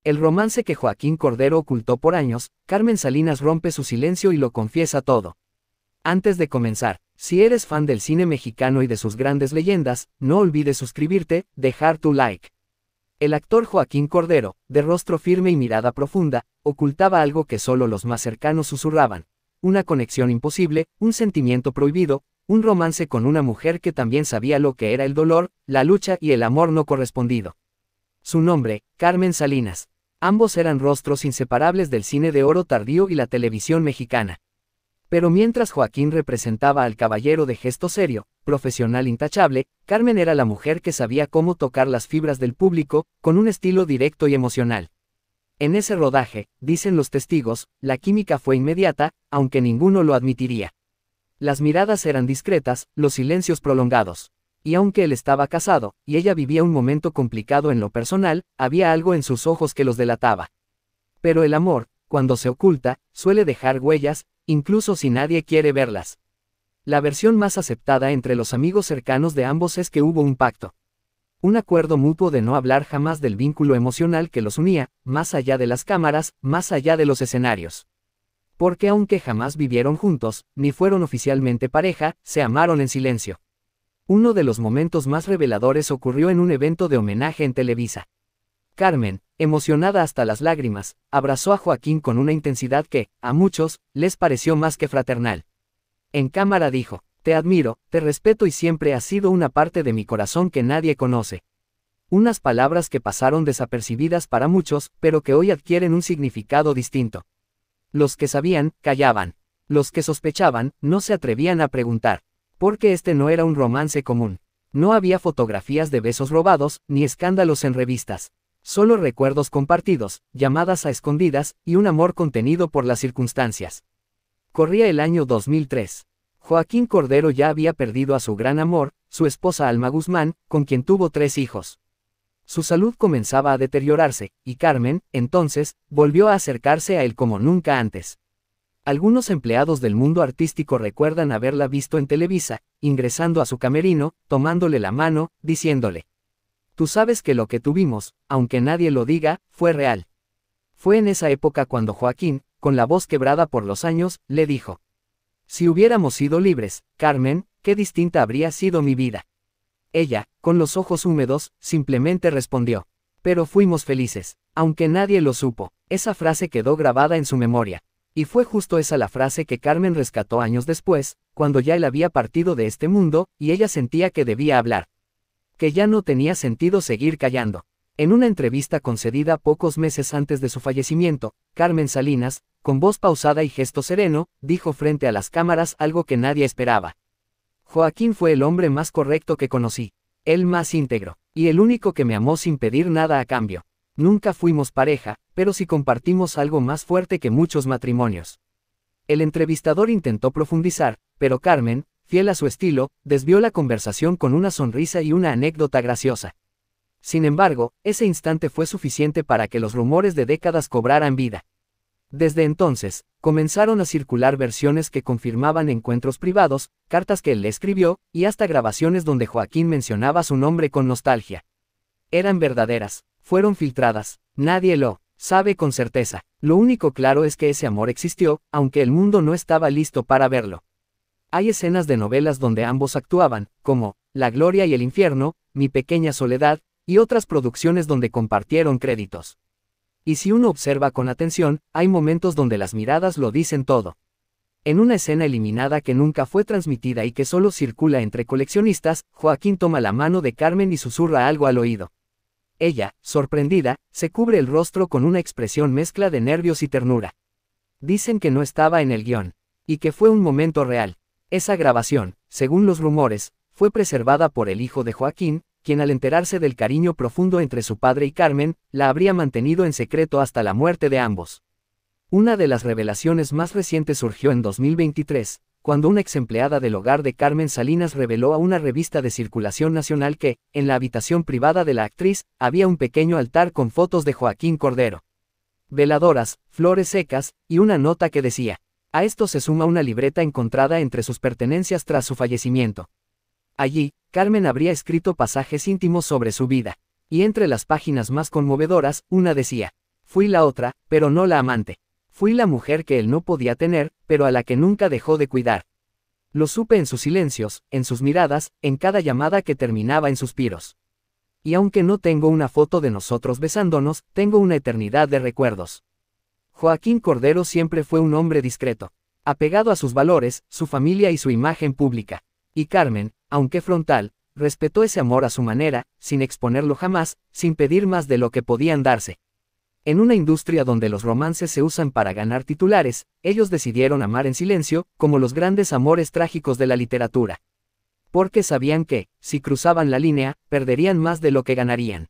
El romance que Joaquín Cordero ocultó por años, Carmen Salinas rompe su silencio y lo confiesa todo. Antes de comenzar, si eres fan del cine mexicano y de sus grandes leyendas, no olvides suscribirte, dejar tu like. El actor Joaquín Cordero, de rostro firme y mirada profunda, ocultaba algo que solo los más cercanos susurraban. Una conexión imposible, un sentimiento prohibido, un romance con una mujer que también sabía lo que era el dolor, la lucha y el amor no correspondido. Su nombre, Carmen Salinas. Ambos eran rostros inseparables del cine de oro tardío y la televisión mexicana. Pero mientras Joaquín representaba al caballero de gesto serio, profesional intachable, Carmen era la mujer que sabía cómo tocar las fibras del público, con un estilo directo y emocional. En ese rodaje, dicen los testigos, la química fue inmediata, aunque ninguno lo admitiría. Las miradas eran discretas, los silencios prolongados. Y aunque él estaba casado, y ella vivía un momento complicado en lo personal, había algo en sus ojos que los delataba. Pero el amor, cuando se oculta, suele dejar huellas, incluso si nadie quiere verlas. La versión más aceptada entre los amigos cercanos de ambos es que hubo un pacto. Un acuerdo mutuo de no hablar jamás del vínculo emocional que los unía, más allá de las cámaras, más allá de los escenarios. Porque aunque jamás vivieron juntos, ni fueron oficialmente pareja, se amaron en silencio. Uno de los momentos más reveladores ocurrió en un evento de homenaje en Televisa. Carmen, emocionada hasta las lágrimas, abrazó a Joaquín con una intensidad que, a muchos, les pareció más que fraternal. En cámara dijo: "Te admiro, te respeto y siempre has sido una parte de mi corazón que nadie conoce". Unas palabras que pasaron desapercibidas para muchos, pero que hoy adquieren un significado distinto. Los que sabían, callaban. Los que sospechaban, no se atrevían a preguntar. Porque este no era un romance común. No había fotografías de besos robados, ni escándalos en revistas. Solo recuerdos compartidos, llamadas a escondidas, y un amor contenido por las circunstancias. Corría el año 2003. Joaquín Cordero ya había perdido a su gran amor, su esposa Alma Guzmán, con quien tuvo 3 hijos. Su salud comenzaba a deteriorarse, y Carmen, entonces, volvió a acercarse a él como nunca antes. Algunos empleados del mundo artístico recuerdan haberla visto en Televisa, ingresando a su camerino, tomándole la mano, diciéndole: "Tú sabes que lo que tuvimos, aunque nadie lo diga, fue real". Fue en esa época cuando Joaquín, con la voz quebrada por los años, le dijo: "Si hubiéramos sido libres, Carmen, qué distinta habría sido mi vida". Ella, con los ojos húmedos, simplemente respondió: "Pero fuimos felices, aunque nadie lo supo". Esa frase quedó grabada en su memoria. Y fue justo esa la frase que Carmen rescató años después, cuando ya él había partido de este mundo, y ella sentía que debía hablar. Que ya no tenía sentido seguir callando. En una entrevista concedida pocos meses antes de su fallecimiento, Carmen Salinas, con voz pausada y gesto sereno, dijo frente a las cámaras algo que nadie esperaba. "Joaquín fue el hombre más correcto que conocí, el más íntegro, y el único que me amó sin pedir nada a cambio. Nunca fuimos pareja, pero sí compartimos algo más fuerte que muchos matrimonios". El entrevistador intentó profundizar, pero Carmen, fiel a su estilo, desvió la conversación con una sonrisa y una anécdota graciosa. Sin embargo, ese instante fue suficiente para que los rumores de décadas cobraran vida. Desde entonces, comenzaron a circular versiones que confirmaban encuentros privados, cartas que él le escribió, y hasta grabaciones donde Joaquín mencionaba su nombre con nostalgia. Eran verdaderas. Fueron filtradas, nadie lo sabe con certeza. Lo único claro es que ese amor existió, aunque el mundo no estaba listo para verlo. Hay escenas de novelas donde ambos actuaban, como La Gloria y el Infierno, Mi Pequeña Soledad, y otras producciones donde compartieron créditos. Y si uno observa con atención, hay momentos donde las miradas lo dicen todo. En una escena eliminada que nunca fue transmitida y que solo circula entre coleccionistas, Joaquín toma la mano de Carmen y susurra algo al oído. Ella, sorprendida, se cubre el rostro con una expresión mezcla de nervios y ternura. Dicen que no estaba en el guión, y que fue un momento real. Esa grabación, según los rumores, fue preservada por el hijo de Joaquín, quien al enterarse del cariño profundo entre su padre y Carmen, la habría mantenido en secreto hasta la muerte de ambos. Una de las revelaciones más recientes surgió en 2023, cuando una exempleada del hogar de Carmen Salinas reveló a una revista de circulación nacional que, en la habitación privada de la actriz, había un pequeño altar con fotos de Joaquín Cordero. Veladoras, flores secas, y una nota que decía: "A esto se suma una libreta encontrada entre sus pertenencias tras su fallecimiento". Allí, Carmen habría escrito pasajes íntimos sobre su vida. Y entre las páginas más conmovedoras, una decía: Fui la otra, pero no la amante. Fui la mujer que él no podía tener, pero a la que nunca dejó de cuidar. Lo supe en sus silencios, en sus miradas, en cada llamada que terminaba en suspiros. Y aunque no tengo una foto de nosotros besándonos, tengo una eternidad de recuerdos. Joaquín Cordero siempre fue un hombre discreto, apegado a sus valores, su familia y su imagen pública. Y Carmen, aunque frontal, respetó ese amor a su manera, sin exponerlo jamás, sin pedir más de lo que podían darse. En una industria donde los romances se usan para ganar titulares, ellos decidieron amar en silencio, como los grandes amores trágicos de la literatura. Porque sabían que, si cruzaban la línea, perderían más de lo que ganarían.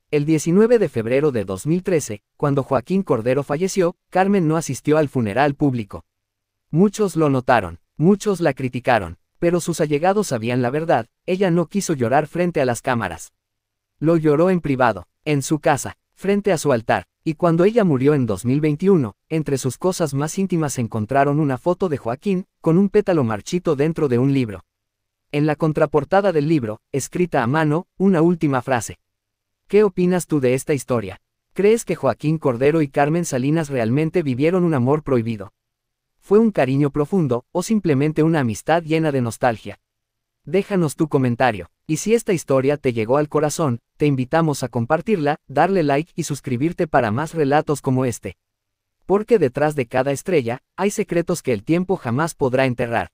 El 19 de febrero de 2013, cuando Joaquín Cordero falleció, Carmen no asistió al funeral público. Muchos lo notaron, muchos la criticaron, pero sus allegados sabían la verdad, ella no quiso llorar frente a las cámaras. Lo lloró en privado, en su casa, frente a su altar, y cuando ella murió en 2021, entre sus cosas más íntimas encontraron una foto de Joaquín, con un pétalo marchito dentro de un libro. En la contraportada del libro, escrita a mano, una última frase. ¿Qué opinas tú de esta historia? ¿Crees que Joaquín Cordero y Carmen Salinas realmente vivieron un amor prohibido? ¿Fue un cariño profundo, o simplemente una amistad llena de nostalgia? Déjanos tu comentario, y si esta historia te llegó al corazón, te invitamos a compartirla, darle like y suscribirte para más relatos como este. Porque detrás de cada estrella, hay secretos que el tiempo jamás podrá enterrar.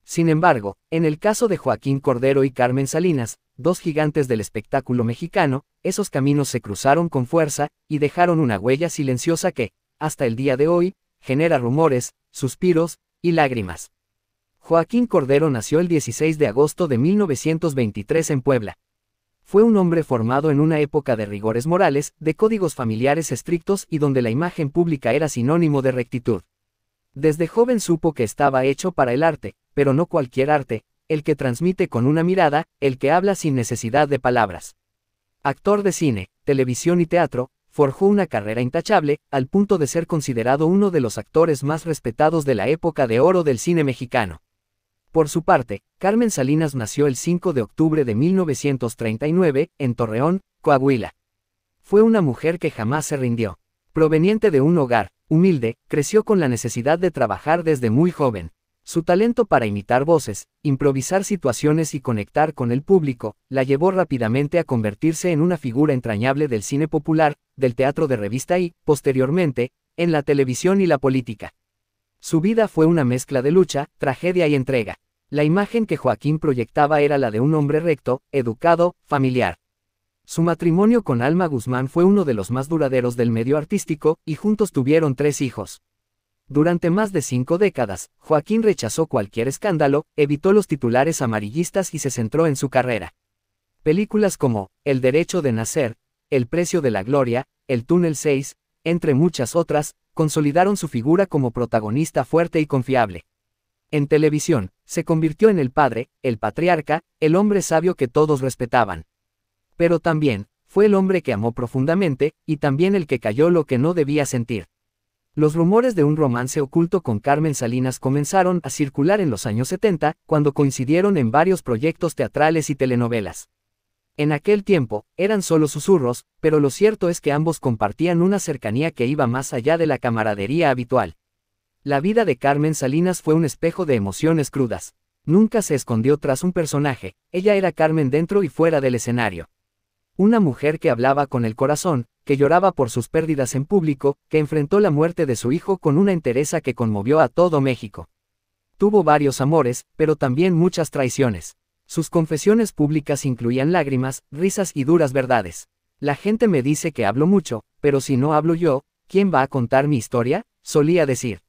Sin embargo, en el caso de Joaquín Cordero y Carmen Salinas, dos gigantes del espectáculo mexicano, esos caminos se cruzaron con fuerza, y dejaron una huella silenciosa que, hasta el día de hoy, genera rumores, suspiros, y lágrimas. Joaquín Cordero nació el 16 de agosto de 1923 en Puebla. Fue un hombre formado en una época de rigores morales, de códigos familiares estrictos y donde la imagen pública era sinónimo de rectitud. Desde joven supo que estaba hecho para el arte, pero no cualquier arte, el que transmite con una mirada, el que habla sin necesidad de palabras. Actor de cine, televisión y teatro, forjó una carrera intachable, al punto de ser considerado uno de los actores más respetados de la época de oro del cine mexicano. Por su parte, Carmen Salinas nació el 5 de octubre de 1939, en Torreón, Coahuila. Fue una mujer que jamás se rindió. Proveniente de un hogar humilde, creció con la necesidad de trabajar desde muy joven. Su talento para imitar voces, improvisar situaciones y conectar con el público, la llevó rápidamente a convertirse en una figura entrañable del cine popular, del teatro de revista y, posteriormente, en la televisión y la política. Su vida fue una mezcla de lucha, tragedia y entrega. La imagen que Joaquín proyectaba era la de un hombre recto, educado, familiar. Su matrimonio con Alma Guzmán fue uno de los más duraderos del medio artístico, y juntos tuvieron 3 hijos. Durante más de 5 décadas, Joaquín rechazó cualquier escándalo, evitó los titulares amarillistas y se centró en su carrera. Películas como El derecho de nacer, El precio de la gloria, El túnel 6, entre muchas otras, consolidaron su figura como protagonista fuerte y confiable. En televisión, se convirtió en el padre, el patriarca, el hombre sabio que todos respetaban. Pero también, fue el hombre que amó profundamente, y también el que calló lo que no debía sentir. Los rumores de un romance oculto con Carmen Salinas comenzaron a circular en los años 70, cuando coincidieron en varios proyectos teatrales y telenovelas. En aquel tiempo, eran solo susurros, pero lo cierto es que ambos compartían una cercanía que iba más allá de la camaradería habitual. La vida de Carmen Salinas fue un espejo de emociones crudas. Nunca se escondió tras un personaje, ella era Carmen dentro y fuera del escenario. Una mujer que hablaba con el corazón, que lloraba por sus pérdidas en público, que enfrentó la muerte de su hijo con una entereza que conmovió a todo México. Tuvo varios amores, pero también muchas traiciones. Sus confesiones públicas incluían lágrimas, risas y duras verdades. La gente me dice que hablo mucho, pero si no hablo yo, ¿quién va a contar mi historia?, solía decir.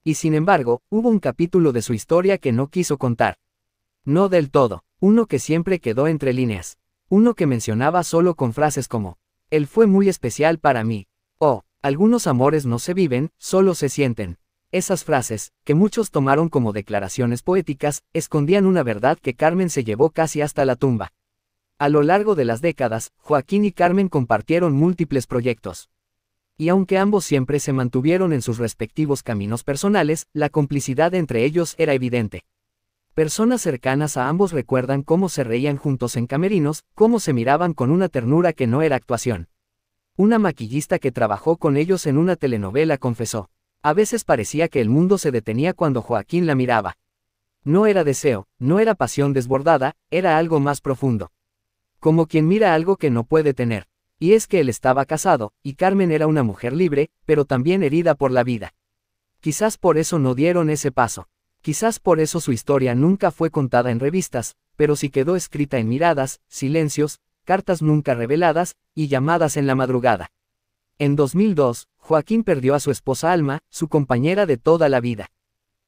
Y sin embargo, hubo un capítulo de su historia que no quiso contar. No del todo, uno que siempre quedó entre líneas. Uno que mencionaba solo con frases como, él fue muy especial para mí, o, algunos amores no se viven, solo se sienten. Esas frases, que muchos tomaron como declaraciones poéticas, escondían una verdad que Carmen se llevó casi hasta la tumba. A lo largo de las décadas, Joaquín y Carmen compartieron múltiples proyectos. Y aunque ambos siempre se mantuvieron en sus respectivos caminos personales, la complicidad entre ellos era evidente. Personas cercanas a ambos recuerdan cómo se reían juntos en camerinos, cómo se miraban con una ternura que no era actuación. Una maquillista que trabajó con ellos en una telenovela confesó. A veces parecía que el mundo se detenía cuando Joaquín la miraba. No era deseo, no era pasión desbordada, era algo más profundo. Como quien mira algo que no puede tener. Y es que él estaba casado, y Carmen era una mujer libre, pero también herida por la vida. Quizás por eso no dieron ese paso. Quizás por eso su historia nunca fue contada en revistas, pero sí quedó escrita en miradas, silencios, cartas nunca reveladas, y llamadas en la madrugada. En 2002, Joaquín perdió a su esposa Alma, su compañera de toda la vida.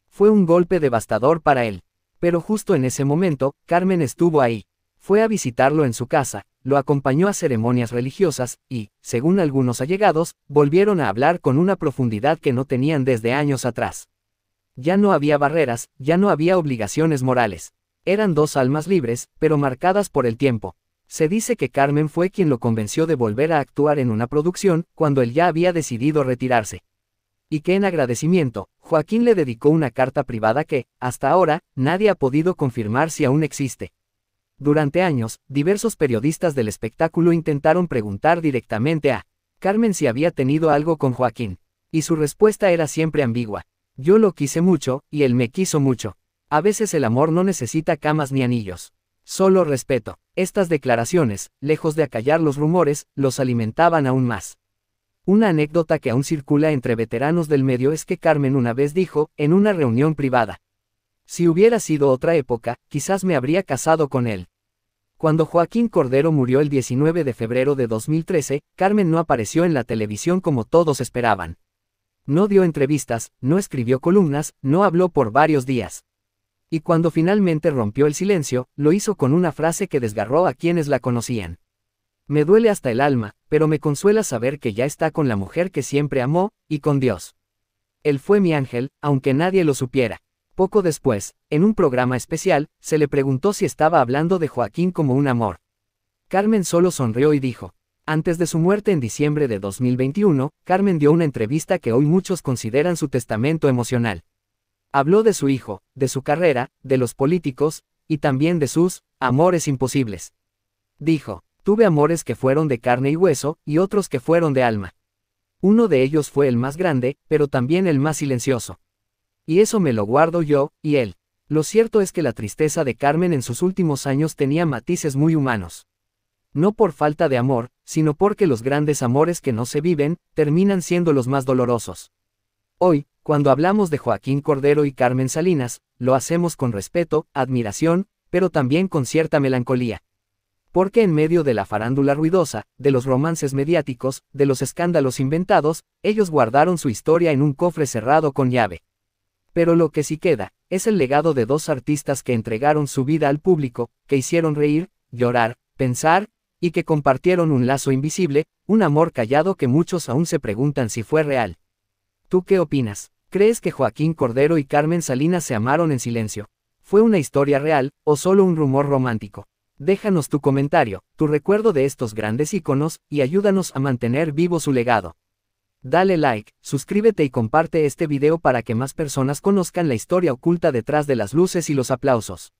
Fue un golpe devastador para él. Pero justo en ese momento, Carmen estuvo ahí. Fue a visitarlo en su casa, lo acompañó a ceremonias religiosas, y, según algunos allegados, volvieron a hablar con una profundidad que no tenían desde años atrás. Ya no había barreras, ya no había obligaciones morales. Eran dos almas libres, pero marcadas por el tiempo. Se dice que Carmen fue quien lo convenció de volver a actuar en una producción, cuando él ya había decidido retirarse. Y que en agradecimiento, Joaquín le dedicó una carta privada que, hasta ahora, nadie ha podido confirmar si aún existe. Durante años, diversos periodistas del espectáculo intentaron preguntar directamente a Carmen si había tenido algo con Joaquín. Y su respuesta era siempre ambigua. Yo lo quise mucho, y él me quiso mucho. A veces el amor no necesita camas ni anillos. Solo respeto. Estas declaraciones, lejos de acallar los rumores, los alimentaban aún más. Una anécdota que aún circula entre veteranos del medio es que Carmen una vez dijo, en una reunión privada: si hubiera sido otra época, quizás me habría casado con él. Cuando Joaquín Cordero murió el 19 de febrero de 2013, Carmen no apareció en la televisión como todos esperaban. No dio entrevistas, no escribió columnas, no habló por varios días. Y cuando finalmente rompió el silencio, lo hizo con una frase que desgarró a quienes la conocían. Me duele hasta el alma, pero me consuela saber que ya está con la mujer que siempre amó, y con Dios. Él fue mi ángel, aunque nadie lo supiera. Poco después, en un programa especial, se le preguntó si estaba hablando de Joaquín como un amor. Carmen solo sonrió y dijo. Antes de su muerte en diciembre de 2021, Carmen dio una entrevista que hoy muchos consideran su testamento emocional. Habló de su hijo, de su carrera, de los políticos, y también de sus amores imposibles. Dijo, tuve amores que fueron de carne y hueso, y otros que fueron de alma. Uno de ellos fue el más grande, pero también el más silencioso. Y eso me lo guardo yo, y él. Lo cierto es que la tristeza de Carmen en sus últimos años tenía matices muy humanos. No por falta de amor, sino porque los grandes amores que no se viven, terminan siendo los más dolorosos. Hoy, cuando hablamos de Joaquín Cordero y Carmen Salinas, lo hacemos con respeto, admiración, pero también con cierta melancolía. Porque en medio de la farándula ruidosa, de los romances mediáticos, de los escándalos inventados, ellos guardaron su historia en un cofre cerrado con llave. Pero lo que sí queda, es el legado de dos artistas que entregaron su vida al público, que hicieron reír, llorar, pensar, y que compartieron un lazo invisible, un amor callado que muchos aún se preguntan si fue real. ¿Tú qué opinas? ¿Crees que Joaquín Cordero y Carmen Salinas se amaron en silencio? ¿Fue una historia real, o solo un rumor romántico? Déjanos tu comentario, tu recuerdo de estos grandes íconos, y ayúdanos a mantener vivo su legado. Dale like, suscríbete y comparte este video para que más personas conozcan la historia oculta detrás de las luces y los aplausos.